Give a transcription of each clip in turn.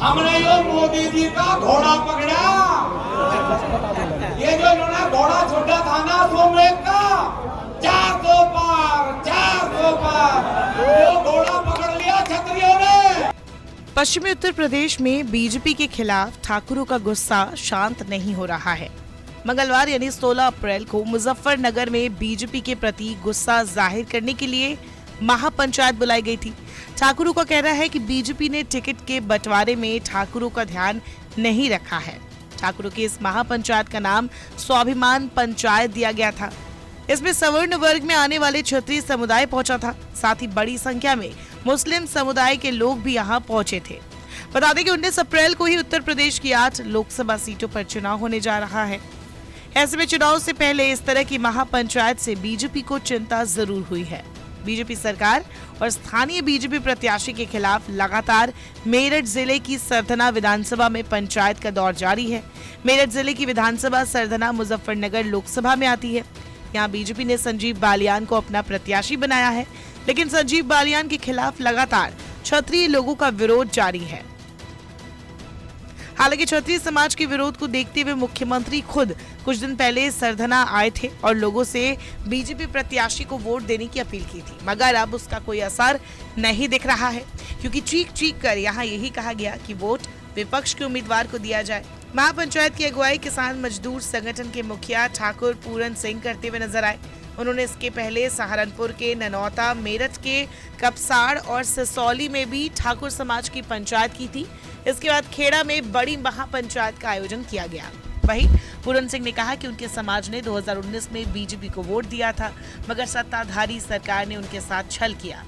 हमने यो मोदी जी का घोड़ा पकड़ा। ये जो इन्होंने घोड़ा छोड़ा था ना सोमवेद का 400 पार वो घोड़ा पकड़ लिया क्षत्रियों ने। पश्चिमी उत्तर प्रदेश में बीजेपी के खिलाफ ठाकुरों का गुस्सा शांत नहीं हो रहा है। मंगलवार यानी 16 अप्रैल को मुजफ्फरनगर में बीजेपी के प्रति गुस्सा जाहिर करने के लिए महापंचायत बुलाई गई थी। ठाकुरों का कहना है कि बीजेपी ने टिकट के बंटवारे में ठाकुरों का ध्यान नहीं रखा है। ठाकुरों की इस महापंचायत का नाम स्वाभिमान पंचायत दिया गया था। इसमें सवर्ण वर्ग में आने वाले क्षत्रिय समुदाय पहुंचा था। साथ ही बड़ी संख्या में मुस्लिम समुदाय के लोग भी यहां पहुंचे थे। बता दें कि 19 अप्रैल को ही उत्तर प्रदेश की 8 लोकसभा सीटों पर चुनाव होने जा रहा है। ऐसे में चुनाव से पहले इस तरह की महापंचायत से बीजेपी को चिंता जरूर हुई है। बीजेपी सरकार और स्थानीय बीजेपी प्रत्याशी के खिलाफ लगातार मेरठ जिले की सरधना विधानसभा में पंचायत का दौर जारी है। मेरठ जिले की विधानसभा सरधना मुजफ्फरनगर लोकसभा में आती है। यहाँ बीजेपी ने संजीव बालियान को अपना प्रत्याशी बनाया है, लेकिन संजीव बालियान के खिलाफ लगातार क्षत्रिय लोगों का विरोध जारी है। हालांकि क्षत्रिय समाज के विरोध को देखते हुए मुख्यमंत्री खुद कुछ दिन पहले सरधना आए थे और लोगों से बीजेपी प्रत्याशी को वोट देने की अपील की थी, मगर अब उसका कोई असर नहीं दिख रहा है, क्योंकि चीख चीख कर यहाँ यही कहा गया कि वोट विपक्ष के उम्मीदवार को दिया जाए। महापंचायत की अगुवाई किसान मजदूर संगठन के मुखिया ठाकुर पूरन सिंह करते हुए नजर आए। उन्होंने इसके पहले सहारनपुर के ननौता, मेरठ के कपसाड़ और सिसौली में भी ठाकुर समाज की पंचायत की थी। इसके बाद खेड़ा में बड़ी महापंचायत का आयोजन किया गया। वहीं पूरन सिंह ने कहा कि उनके समाज ने 2019 में बीजेपी को वोट दिया था, मगर सत्ताधारी सरकार ने उनके साथ छल किया।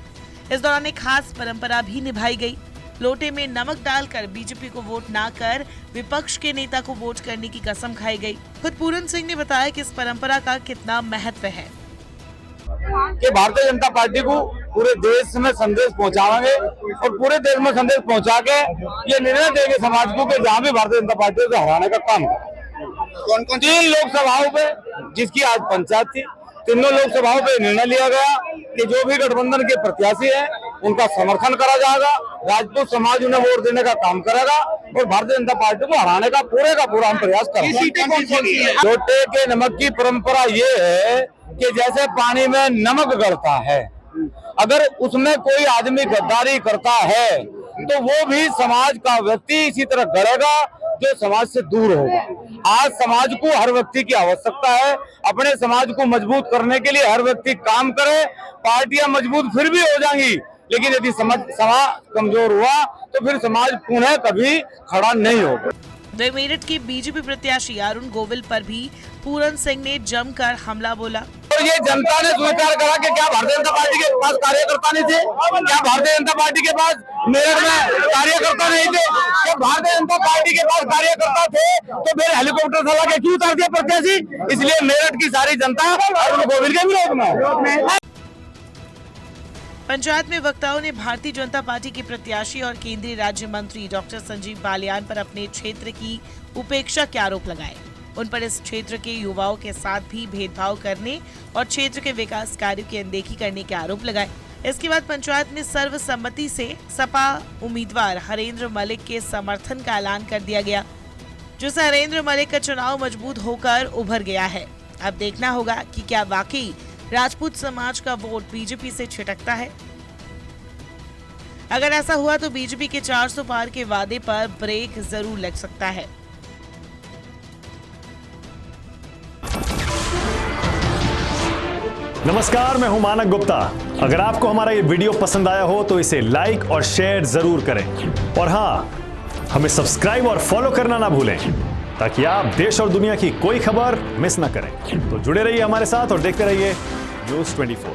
इस दौरान एक खास परंपरा भी निभाई गई। लोटे में नमक डालकर बीजेपी को वोट ना कर विपक्ष के नेता को वोट करने की कसम खाई गई। खुद पूरन सिंह ने बताया कि इस परंपरा का कितना महत्व है कि भारतीय जनता पार्टी को पूरे देश में संदेश पहुंचाएंगे और पूरे देश में संदेश पहुंचा के ये निर्णय देंगे समाज को कि जहाँ भी भारतीय जनता पार्टी को हराने का काम करें। 3 लोकसभाओं पे जिसकी आज पंचायत थी, तीनों लोकसभाओं पे निर्णय लिया गया कि जो भी गठबंधन के प्रत्याशी है उनका समर्थन करा जाएगा। राजपूत समाज उन्हें वोट देने का काम करेगा और भारतीय जनता पार्टी को हराने का पूरा हम प्रयास करेंगे। लोटे के नमक की परंपरा ये है कि जैसे पानी में नमक गलता है, अगर उसमें कोई आदमी गद्दारी करता है तो वो भी समाज का व्यक्ति इसी तरह गड़ेगा जो समाज से दूर होगा। आज समाज को हर व्यक्ति की आवश्यकता है। अपने समाज को मजबूत करने के लिए हर व्यक्ति काम करे। पार्टियां मजबूत फिर भी हो जाएंगी, लेकिन यदि समाज कमजोर हुआ तो फिर समाज पुनः कभी खड़ा नहीं होगा। मेरठ के बीजेपी प्रत्याशी अरुण गोविल पर भी पूरन सिंह ने जमकर हमला बोला। और ये जनता ने स्वीकार करा कि क्या भारतीय जनता पार्टी के पास कार्यकर्ता नहीं थे? क्या भारतीय जनता पार्टी के पास मेरठ में कार्यकर्ता नहीं थे? क्या भारतीय जनता पार्टी के पास कार्यकर्ता थे तो फिर हेलीकॉप्टर चला के क्यों उतार दिया प्रत्याशी? इसलिए मेरठ की सारी जनता अरुण गोविल के विरोध में। पंचायत में वक्ताओं ने भारतीय जनता पार्टी के प्रत्याशी और केंद्रीय राज्य मंत्री डॉक्टर संजीव बालियान पर अपने क्षेत्र की उपेक्षा के आरोप लगाए। उन पर इस क्षेत्र के युवाओं के साथ भी भेदभाव करने और क्षेत्र के विकास कार्यों की अनदेखी करने के आरोप लगाए। इसके बाद पंचायत में सर्वसम्मति से सपा उम्मीदवार हरेंद्र मलिक के समर्थन का ऐलान कर दिया गया, जिससे हरेंद्र मलिक का चुनाव मजबूत होकर उभर गया है। अब देखना होगा कि क्या वाकई राजपूत समाज का वोट बीजेपी से छिटकता है। अगर ऐसा हुआ तो बीजेपी के 400 पार के वादे पर ब्रेक जरूर लग सकता है। नमस्कार, मैं हूं मानक गुप्ता। अगर आपको हमारा ये वीडियो पसंद आया हो तो इसे लाइक और शेयर जरूर करें, और हां, हमें सब्सक्राइब और फॉलो करना ना भूलें ताकि आप देश और दुनिया की कोई खबर मिस ना करें। तो जुड़े रहिए हमारे साथ और देखते रहिए न्यूज़ 24।